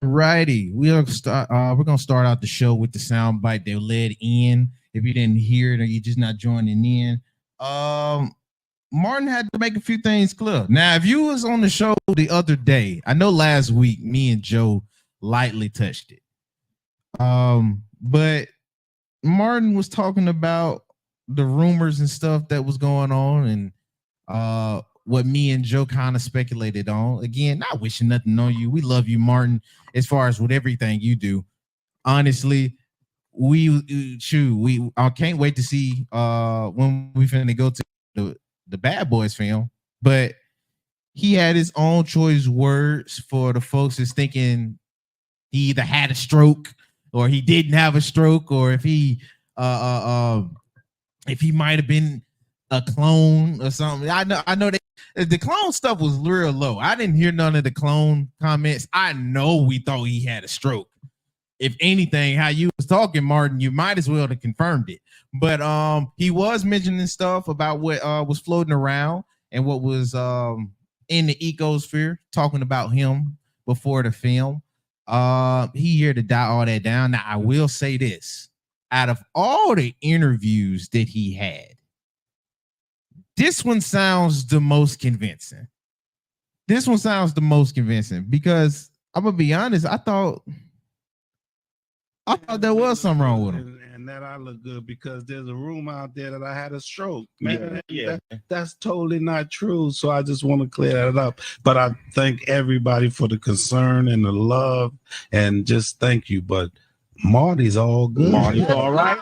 Righty, we'll start. We're gonna start out the show with the sound bite that led in. If you didn't hear it or you're just not joining in, um, Martin had to make a few things clear. Now, if you was on the show the other day, I know last week me and Joe lightly touched it. But Martin was talking about the rumors and stuff that was going on, and what me and Joe kind of speculated on. Again, not wishing nothing on you. We love you, Martin, as far as with everything you do. Honestly, we I can't wait to see when we finna go to the Bad Boys film. But he had his own choice words for the folks that's thinking he either had a stroke or he didn't have a stroke, or uh, uh, uh if he might have been a clone or something. I know the clone stuff was real low. I didn't hear none of the clone comments. I know we thought he had a stroke. If anything, how you was talking, Martin, you might as well have confirmed it. But he was mentioning stuff about what was floating around and what was in the ecosphere, talking about him before the film. He here to die all that down. Now I will say this: out of all the interviews that he had, this one sounds the most convincing. This one sounds the most convincing because I'm gonna be honest. I thought there was something wrong with him. And that I look good because there's a rumor out there that I had a stroke. Man, Yeah. that's totally not true. So I just want to clear that up. But I thank everybody for the concern and the love, and just thank you. But Marty's all good. Marty's all right.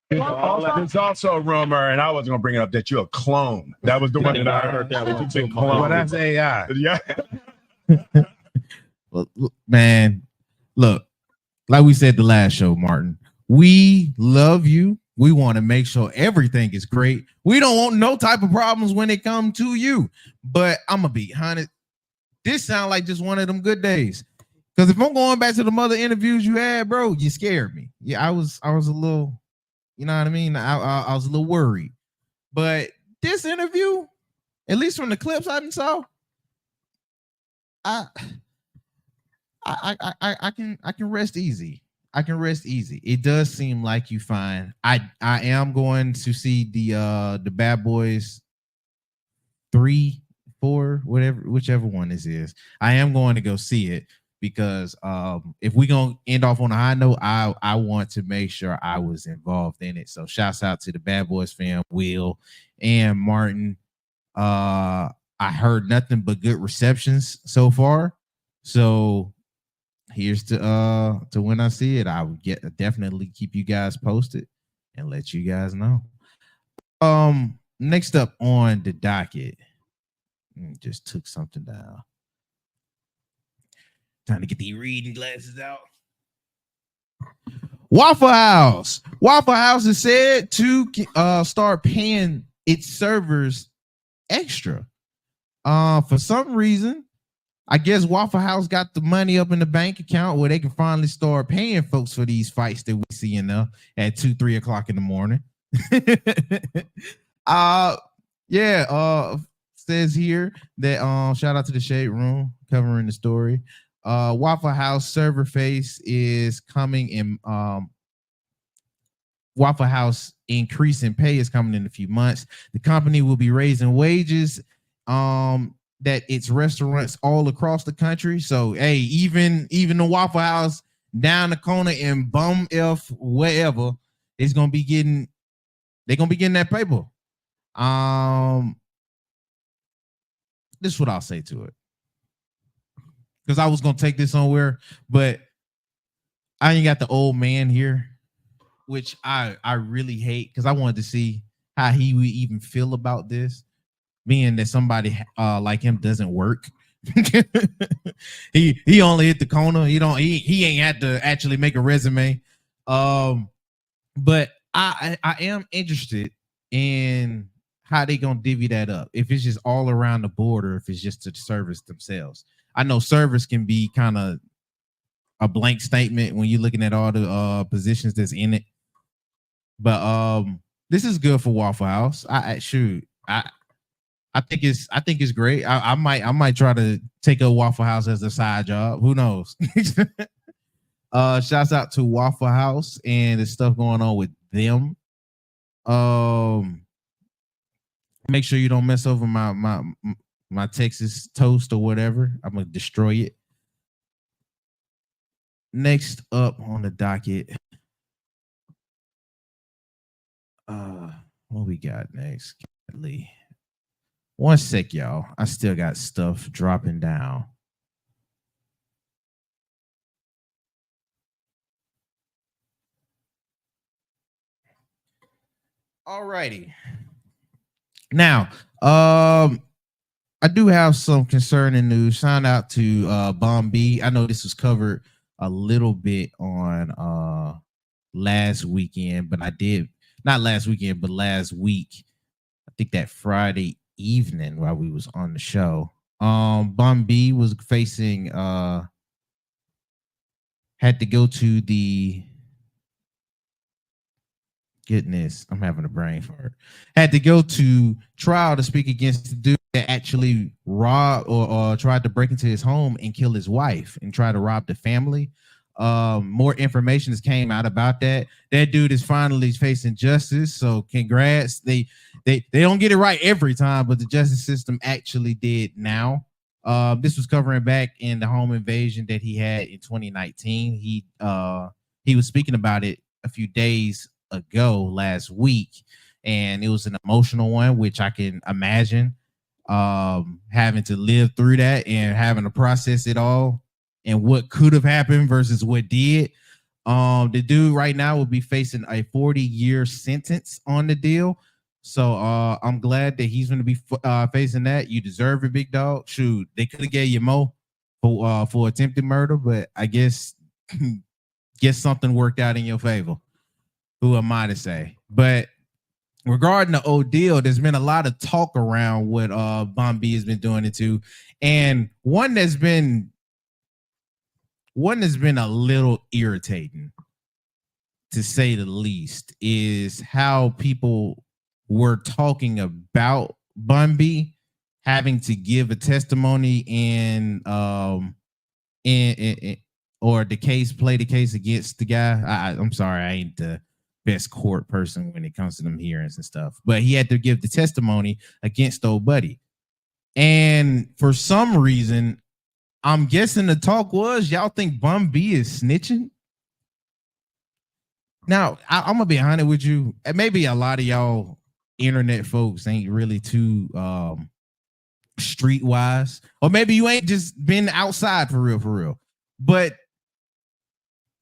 There's also a rumor, and I wasn't gonna bring it up, that you're a clone. That was the one that I heard. That was a big clone. Well, that's AI. Yeah. Well, man, look, like we said the last show, Martin, we love you. We want to make sure everything is great. We don't want no type of problems when it comes to you. But I'm gonna be honest, this sounds like just one of them good days. Because if I'm going back to the other interviews you had, bro, you scared me. Yeah, I was a little, you know what I mean? I was a little worried. But this interview, at least from the clips I saw, I can rest easy. I can rest easy. It does seem like you fine. I am going to see the Bad Boys 3, 4, whatever, whichever one this is. I am going to go see it because if we gonna end off on a high note, I want to make sure I was involved in it. So shouts out to the Bad Boys fam, Will and Martin. I heard nothing but good receptions so far. So here's to when I see it. I will definitely keep you guys posted and let you guys know. Next up on the docket, just took something down. Time to get the reading glasses out. Waffle House. Waffle House is said to start paying its servers extra. For some reason, I guess Waffle House got the money up in the bank account where they can finally start paying folks for these fights that we see in there at 2-3 o'clock in the morning. Says here that shout out to the Shade Room covering the story. Waffle House server face is coming in. Waffle House increase in pay is coming in a few months. The company will be raising wages that its restaurants all across the country. So hey, even the Waffle House down the corner in Bum F wherever is gonna be getting, they're gonna be getting that paper. This is what I'll say to it. Because I was gonna take this somewhere, but I ain't got the old man here, which I really hate because I wanted to see how he would even feel about this, being that somebody like him doesn't work. he only hit the corner. He ain't had to actually make a resume. But I am interested in how they gonna divvy that up. If it's just all around the board, or if it's just to the service themselves. I know service can be kind of a blank statement when you're looking at all the positions that's in it. But this is good for Waffle House. I I think it's great. I might try to take a Waffle House as a side job. Who knows? Shouts out to Waffle House and the stuff going on with them. Make sure you don't mess over my Texas toast or whatever. I'm gonna destroy it. Next up on the docket, what we got next? Lee. One sec, y'all. I still got stuff dropping down. Alrighty. Now, I do have some concerning news. Shout out to Bun B. I know this was covered a little bit on last weekend, but I did not last weekend, but last week. I think that Friday evening while we was on the show. Bun B was facing had to go to the goodness, I'm having a brain fart. Had to go to trial to speak against the dude that actually robbed or tried to break into his home and kill his wife and try to rob the family. More information has came out about that. That dude is finally facing justice. So congrats. They don't get it right every time, but the justice system actually did now. This was covering back in the home invasion that he had in 2019. He was speaking about it a few days ago last week, and it was an emotional one, which I can imagine having to live through that and having to process it all and what could have happened versus what did. The dude right now will be facing a 40-year sentence on the deal. So I'm glad that he's going to be facing that. You deserve it, big dog. Shoot, they could have gave you more for attempted murder, but I guess something worked out in your favor. Who am I to say? But regarding the ordeal, there's been a lot of talk around what Bun B has been doing it to, and one that's been a little irritating, to say the least, is how people were talking about Bun B having to give a testimony in or play the case against the guy. I'm sorry, I ain't the best court person when it comes to them hearings and stuff, but he had to give the testimony against old buddy. And for some reason, I'm guessing the talk was y'all think Bun B is snitching. Now, I'm gonna be honest with you, and maybe a lot of y'all internet folks ain't really too streetwise, or maybe you ain't just been outside for real. But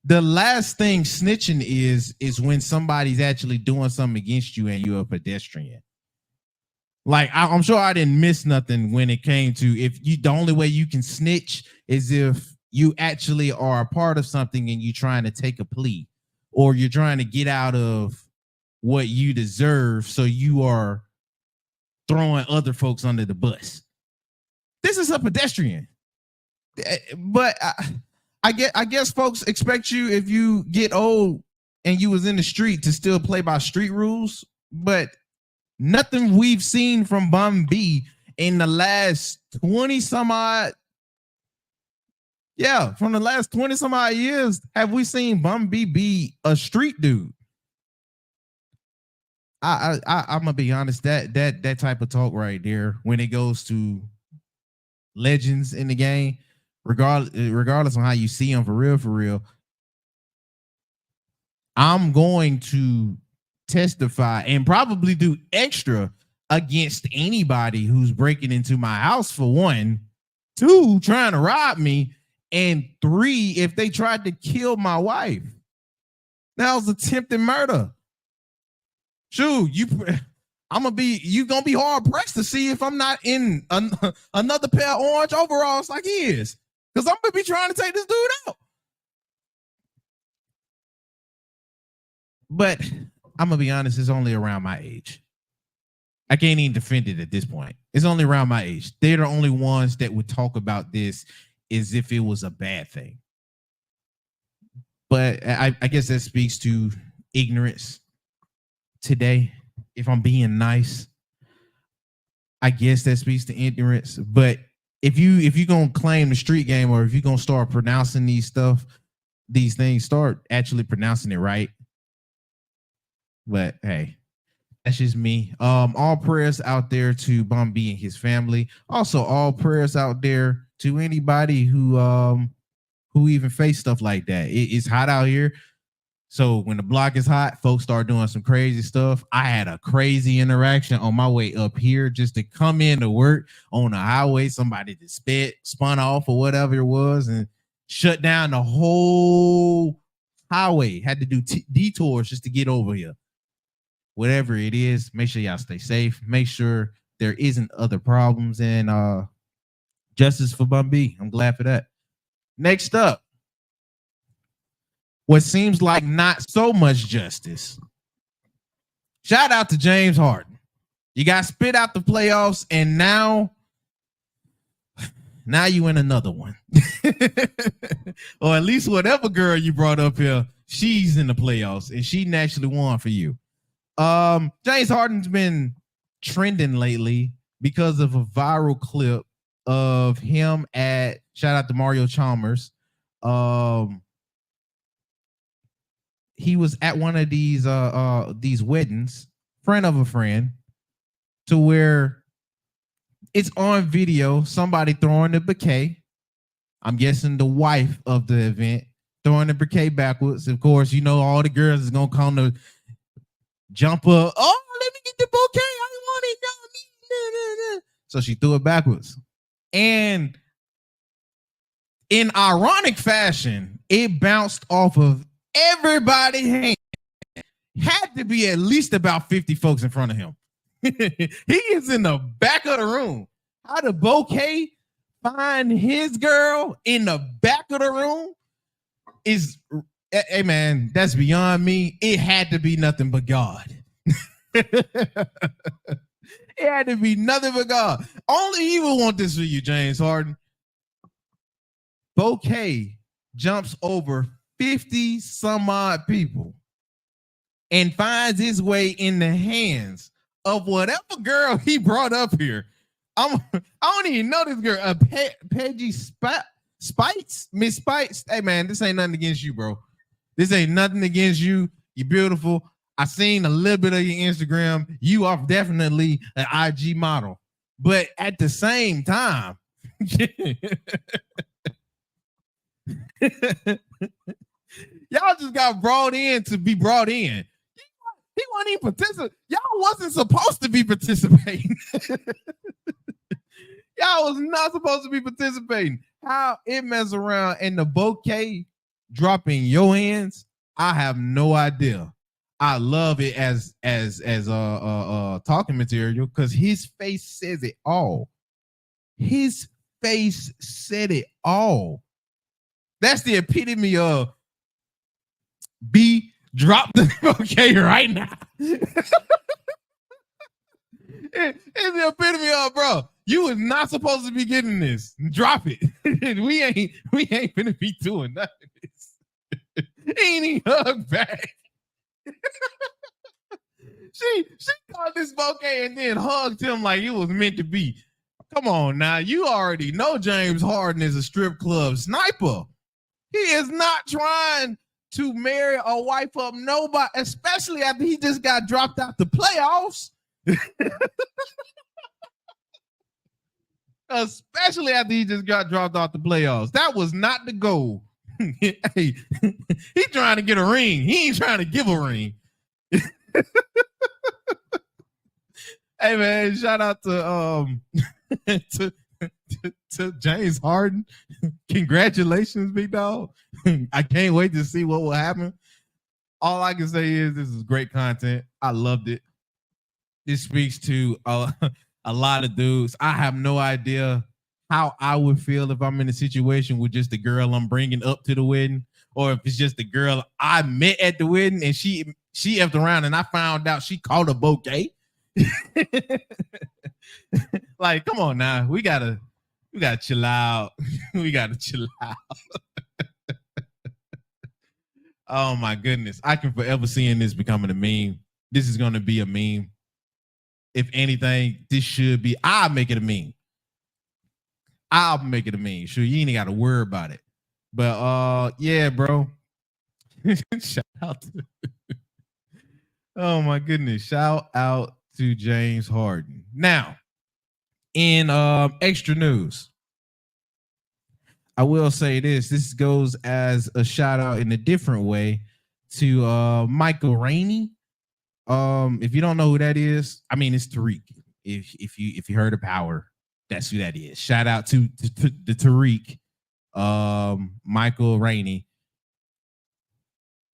the last thing snitching is when somebody's actually doing something against you and you're a pedestrian. Like, I'm sure I didn't miss nothing when it came to the only way you can snitch is if you actually are a part of something and you're trying to take a plea or you're trying to get out of what you deserve. So you are throwing other folks under the bus. This is a pedestrian. But I guess folks expect you, if you get old and you was in the street, to still play by street rules. But nothing we've seen from Bun B in the last 20 some odd. Yeah, from the last 20 some odd years, have we seen Bun B be a street dude? I'm gonna be honest, that type of talk right there, when it goes to legends in the game, regardless of how you see them for real, I'm going to testify and probably do extra against anybody who's breaking into my house, for one, two, trying to rob me, and three, if they tried to kill my wife. That was attempted murder. Shoot, you gonna be hard pressed to see if I'm not in another pair of orange overalls like he is, because I'm gonna be trying to take this dude out. But I'm gonna be honest, it's only around my age. I can't even defend it at this point. It's only around my age. They're the only ones that would talk about this as if it was a bad thing. But I guess that speaks to ignorance today, if I'm being nice. I guess that speaks to ignorance. But if you gonna claim the street game, or if you're gonna start pronouncing these things, start actually pronouncing it right. But hey, that's just me. All prayers out there to Bun B and his family. Also, all prayers out there to anybody who even face stuff like that. It's hot out here. So when the block is hot, folks start doing some crazy stuff. I had a crazy interaction on my way up here just to come in to work on the highway. Somebody just spun off or whatever it was and shut down the whole highway. Had to do detours just to get over here. Whatever it is, make sure y'all stay safe. Make sure there isn't other problems, and justice for Bun B. I'm glad for that. Next up, what seems like not so much justice. Shout out to James Harden. You got spit out the playoffs, and now you in another one. Or at least whatever girl you brought up here, she's in the playoffs, and she naturally won for you. James Harden's been trending lately because of a viral clip of him at, shout out to Mario Chalmers. He was at one of these weddings, friend of a friend, to where it's on video, somebody throwing the bouquet. I'm guessing the wife of the event throwing the bouquet backwards. Of course, you know all the girls is gonna come to jump up. Oh, let me get the bouquet. I want it. No. So she threw it backwards. And in ironic fashion, it bounced off of everybody's hand. Had to be at least about 50 folks in front of him. He is in the back of the room. How the bouquet find his girl in the back of the room is, hey man, that's beyond me. It had to be nothing but God. It had to be nothing but God. Only he would want this for you, James Harden. Bouquet jumps over 50 some odd people and finds his way in the hands of whatever girl he brought up here. I don't even know this girl. Peggy Spites, Miss Spites. Hey man, this ain't nothing against you, bro. This ain't nothing against you. You're beautiful. I seen a little bit of your Instagram. You are definitely an IG model, but at the same time, y'all just got brought in to be brought in. He wasn't even participating. Y'all wasn't supposed to be participating. Y'all was not supposed to be participating. How it mess around and the bouquet drop in your hands, I have no idea. I love it as talking material because his face says it all. His face said it all. That's the epitome of B, drop the bouquet right now. It's the epitome of, bro, you was not supposed to be getting this. Drop it. we ain't gonna be doing nothing. He ain't even hug back. she caught this bouquet and then hugged him like it was meant to be. Come on now, you already know James Harden is a strip club sniper. He is not trying to marry or wife up nobody, especially after he just got dropped out the playoffs. Especially after he just got dropped out the playoffs. That was not the goal. Hey, he's trying to get a ring. He ain't trying to give a ring. Hey man, shout out to to James Harden. Congratulations, big dog. I can't wait to see what will happen. All I can say is this is great content. I loved it. This speaks to a lot of dudes. I have no idea how I would feel if I'm in a situation with just the girl I'm bringing up to the wedding, or if it's just the girl I met at the wedding and she effed around and I found out she caught a bouquet. Like, come on now. We gotta chill out. We gotta chill out. Oh my goodness. I can forever seeing this becoming a meme. This is gonna be a meme. if anything, this should be. I'll make it a meme. I'll make it a meme. Sure, you ain't got to worry about it. But yeah, bro. Shout out to oh my goodness. Shout out to James Harden. Now, in extra news, I will say this. This goes as a shout out in a different way to Michael Rainey. If you don't know who that is, I mean it's Tariq. If you heard of Power, that's who that is. Shout out to the Tariq, Michael Rainey.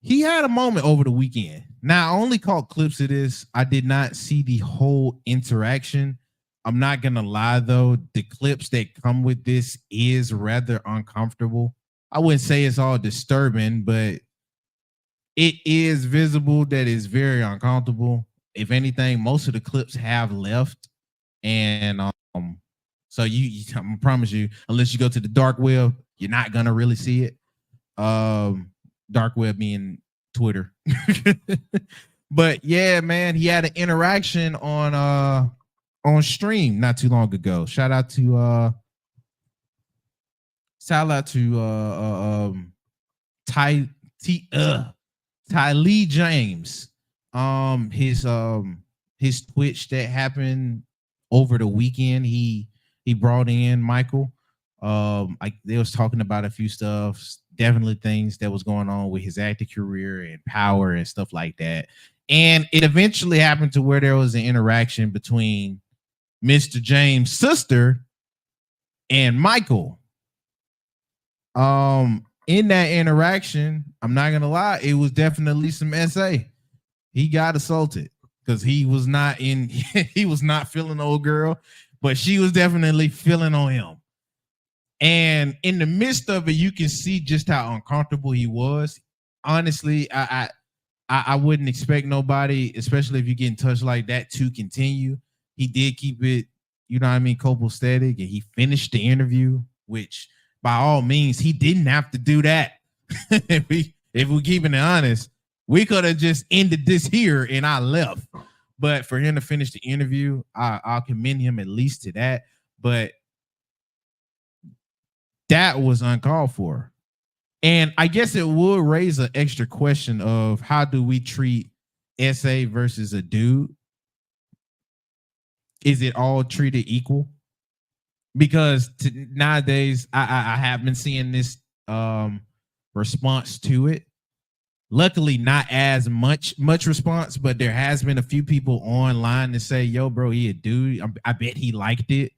He had a moment over the weekend. Now, I only caught clips of this. I did not see the whole interaction. I'm not gonna lie though, the clips that come with this is rather uncomfortable. I wouldn't say it's all disturbing, but it is visible that it's very uncomfortable. If anything, most of the clips have left, and so I promise you, unless you go to the dark web, you're not gonna really see it. Dark web being Twitter. But yeah, man, he had an interaction on stream not too long ago. Shout out to Ty Lee James. His Twitch that happened over the weekend. He brought in Michael. They was talking about a few stuff, definitely things that was going on with his acting career and Power and stuff like that. And it eventually happened to where there was an interaction between Mr. James' sister and Michael. In that interaction, I'm not gonna lie, it was definitely some SA. He got assaulted because he was not feeling the old girl, but she was definitely feeling on him. And in the midst of it, you can see just how uncomfortable he was. Honestly, I wouldn't expect nobody, especially if you get in touch like that, to continue. He did keep it, copacetic, and he finished the interview, which by all means, he didn't have to do that. if we're keeping it honest, we could have just ended this here and I left. But for him to finish the interview, I'll commend him at least to that. But that was uncalled for. And I guess it would raise an extra question of how do we treat SA versus a dude? Is it all treated equal? Because nowadays I have been seeing this response to it. Luckily, not as much response, but there has been a few people online to say, "Yo, bro, he a dude. I bet he liked it,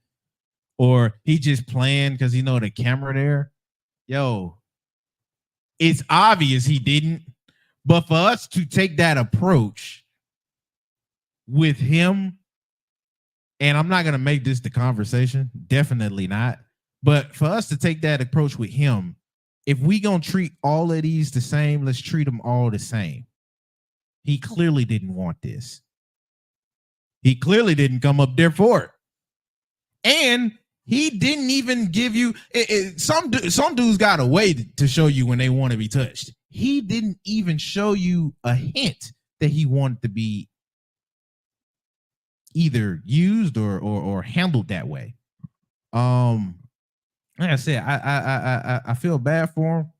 or he just playing because the camera there." Yo, it's obvious he didn't. But for us to take that approach with him. And I'm not going to make this the conversation. Definitely not. But for us to take that approach with him, if we going to treat all of these the same, let's treat them all the same. He clearly didn't want this. He clearly didn't come up there for it. And he didn't even give you some dudes got a way to show you when they want to be touched. He didn't even show you a hint that he wanted to be either used or handled that way. Like I said, I feel bad for him,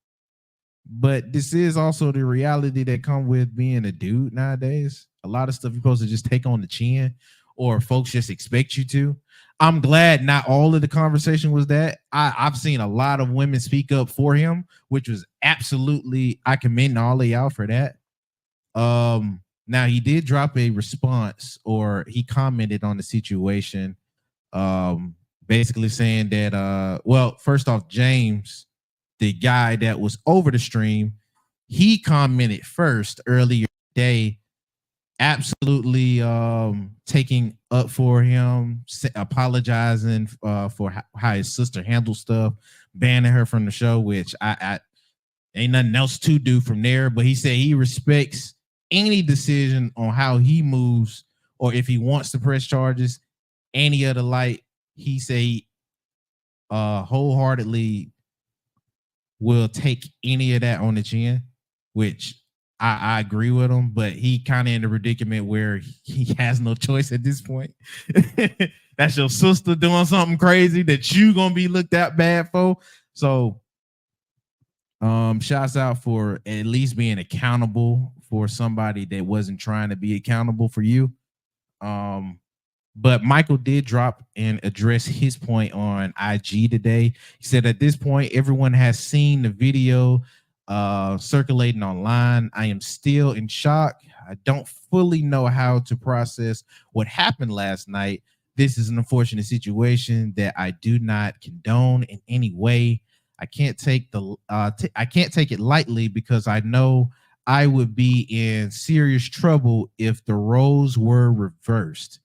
but this is also the reality that come with being a dude nowadays. A lot of stuff you're supposed to just take on the chin, or folks just expect you to. I'm glad not all of the conversation was that. I've seen a lot of women speak up for him, which was absolutely, I commend all of y'all for that. Now he did drop a response, or he commented on the situation, basically saying that, well, first off, James, the guy that was over the stream, he commented first earlier today, absolutely taking up for him, apologizing for how his sister handled stuff, banning her from the show, which I ain't nothing else to do from there. But he said he respects any decision on how he moves, or if he wants to press charges, any of the like. He say wholeheartedly will take any of that on the chin, which I agree with him, but he kind of in a predicament where he has no choice at this point. That's your sister doing something crazy that you gonna be looked at bad for. So shouts out for at least being accountable for somebody that wasn't trying to be accountable for you. But Michael did drop and address his point on IG today. He said at this point, everyone has seen the video circulating online. I am still in shock. I don't fully know how to process what happened last night. This is an unfortunate situation that I do not condone in any way. I can't take I can't take it lightly because I know I would be in serious trouble if the roles were reversed.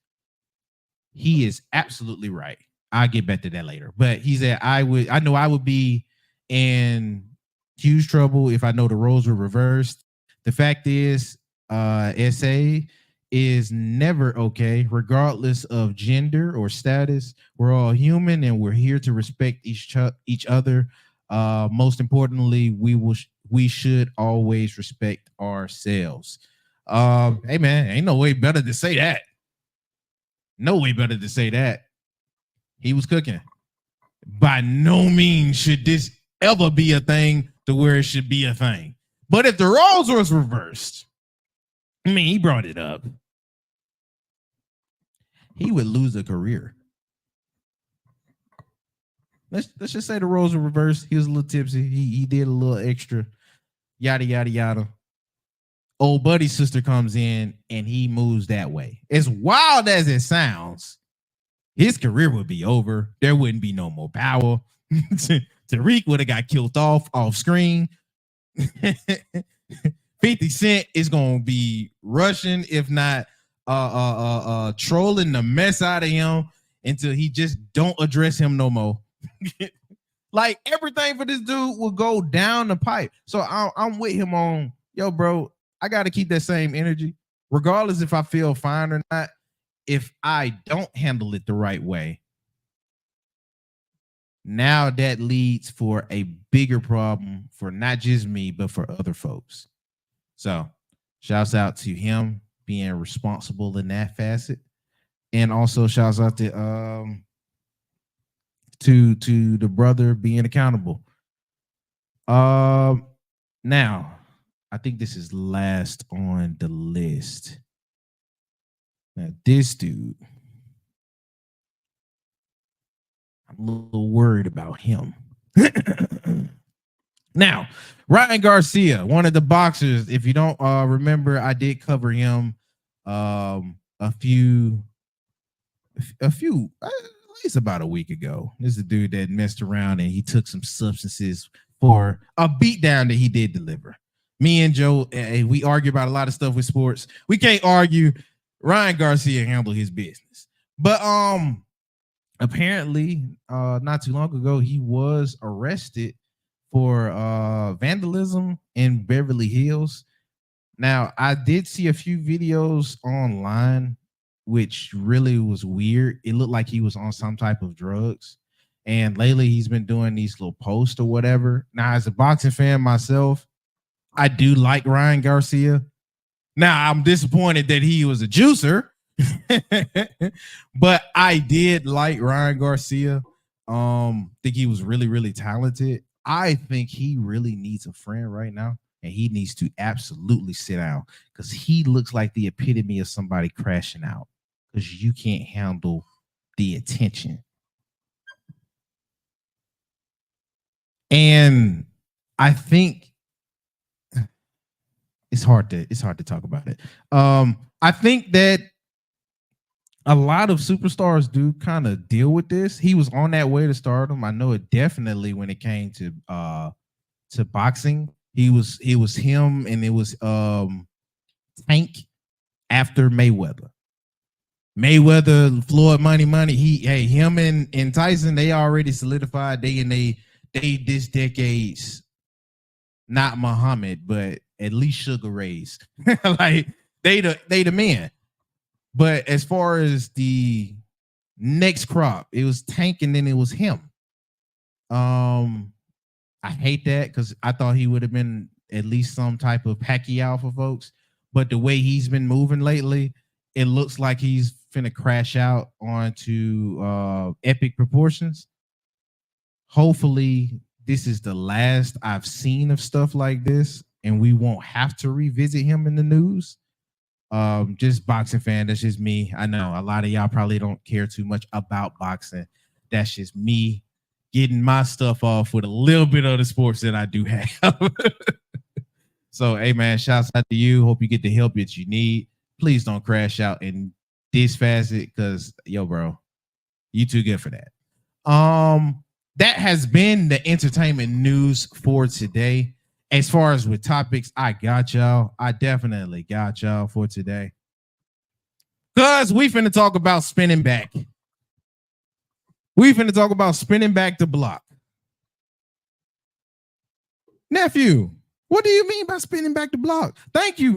He is absolutely right. I'll get back to that later. But he said I know I would be in huge trouble if I know the roles were reversed. The fact is, SA is never okay, regardless of gender or status. We're all human and we're here to respect each other. Most importantly, we should always respect ourselves. Hey man, ain't no way better to say that. No way better to say that. He was cooking. By no means should this ever be a thing to where it should be a thing. But if the roles was reversed, I mean, he brought it up. He would lose a career. Let's just say the roles were reversed. He was a little tipsy. He did a little extra. Yada yada yada. Old buddy's sister comes in and he moves that way. As wild as it sounds, his career would be over. There wouldn't be no more power. Tariq would have got killed off screen. 50 Cent is gonna be rushing, if not trolling the mess out of him until he just don't address him no more. Like everything for this dude will go down the pipe. So I'm with him on, yo, bro, I got to keep that same energy, regardless if I feel fine or not. If I don't handle it the right way, now that leads for a bigger problem for not just me, but for other folks. So shouts out to him being responsible in that facet. And also shouts out to the brother being accountable. Now, I think this is last on the list. Now, this dude, I'm a little worried about him. Now, Ryan Garcia, one of the boxers. If you don't remember, I did cover him a few at least about a week ago. This is a dude that messed around and he took some substances for a beatdown that he did deliver. Me and Joe, we argue about a lot of stuff with sports. We can't argue. Ryan Garcia handled his business. But apparently, not too long ago, he was arrested for vandalism in Beverly Hills. Now, I did see a few videos online, which really was weird. It looked like he was on some type of drugs. And lately, he's been doing these little posts or whatever. Now, as a boxing fan myself, I do like Ryan Garcia. Now, I'm disappointed that he was a juicer, but I did like Ryan Garcia. Think he was really, really talented. I think he really needs a friend right now, and he needs to absolutely sit down because he looks like the epitome of somebody crashing out because you can't handle the attention. And I think it's hard to talk about it. I think that a lot of superstars do kind of deal with this. He was on that way to stardom. I know it definitely when it came to boxing. It was him and it was Tank after Mayweather. Floyd Money. Him and Tyson, they already solidified they this decade's not Muhammad, but at least Sugar Ray's. Like they the men. But as far as the next crop, it was Tank and then it was him. I hate that because I thought he would have been at least some type of Pacquiao for folks. But the way he's been moving lately, it looks like he's finna crash out onto epic proportions. Hopefully, this is the last I've seen of stuff like this, and we won't have to revisit him in the news. Just boxing fan, that's just me. I know a lot of y'all probably don't care too much about boxing. That's just me getting my stuff off with a little bit of the sports that I do have. So, hey man, shouts out to you. Hope you get the help that you need. Please don't crash out in this facet, because yo, bro, you too good for that. That has been the entertainment news for today. As far as with topics, I got y'all. I definitely got y'all for today. Cause we finna talk about spinning back. We finna talk about spinning back the block. Nephew, what do you mean by spinning back the block? Thank you.